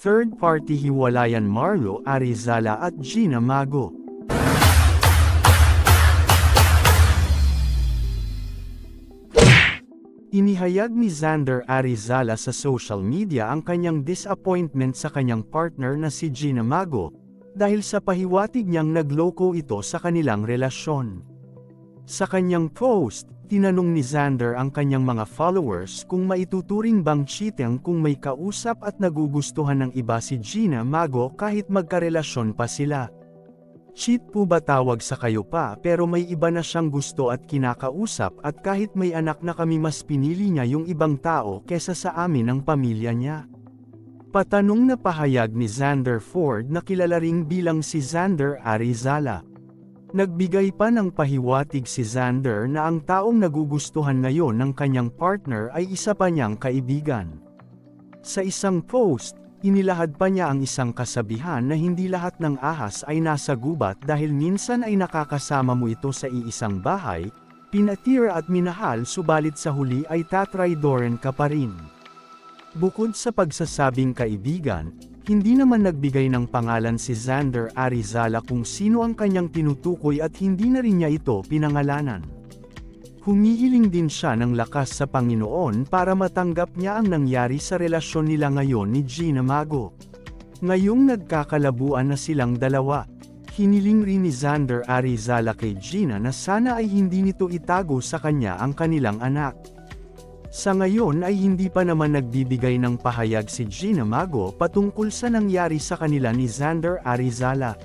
third-party hiwalayan Marlo Arizala at Gina Mago. Inihayag ni Xander Arizala sa social media ang kanyang disappointment sa kanyang partner na si Gina Mago, dahil sa pahiwatig niyang nagloko ito sa kanilang relasyon. Sa kanyang post, tinanong ni Xander ang kanyang mga followers kung maituturing bang cheating kung may kausap at nagugustuhan ng iba si Gina Mago kahit magkarelasyon pa sila. Cheat po ba tawag sa kayo pa pero may iba na siyang gusto at kinakausap at kahit may anak na kami mas pinili niya yung ibang tao kesa sa amin ang pamilya niya? Patanong na pahayag ni Xander Ford na kilala ring bilang si Xander Arizala. Nagbigay pa ng pahiwatig si Xander na ang taong nagugustuhan ngayon ng kanyang partner ay isa pa niyang kaibigan. Sa isang post, inilahad pa niya ang isang kasabihan na hindi lahat ng ahas ay nasa gubat dahil minsan ay nakakasama mo ito sa iisang bahay, pinatira at minahal subalit sa huli ay tatraydoren ka pa rin. Bukod sa pagsasabing kaibigan, hindi naman nagbigay ng pangalan si Xander Arizala kung sino ang kanyang tinutukoy at hindi na rin niya ito pinangalanan. Humihiling din siya ng lakas sa Panginoon para matanggap niya ang nangyari sa relasyon nila ngayon ni Gina Mago. Ngayong nagkakalabuan na silang dalawa, hiniling rin ni Xander Arizala kay Gina na sana ay hindi nito itago sa kanya ang kanilang anak. Sa ngayon ay hindi pa naman nagbibigay ng pahayag si Gina Mago patungkol sa nangyari sa kanila ni Xander Arizala.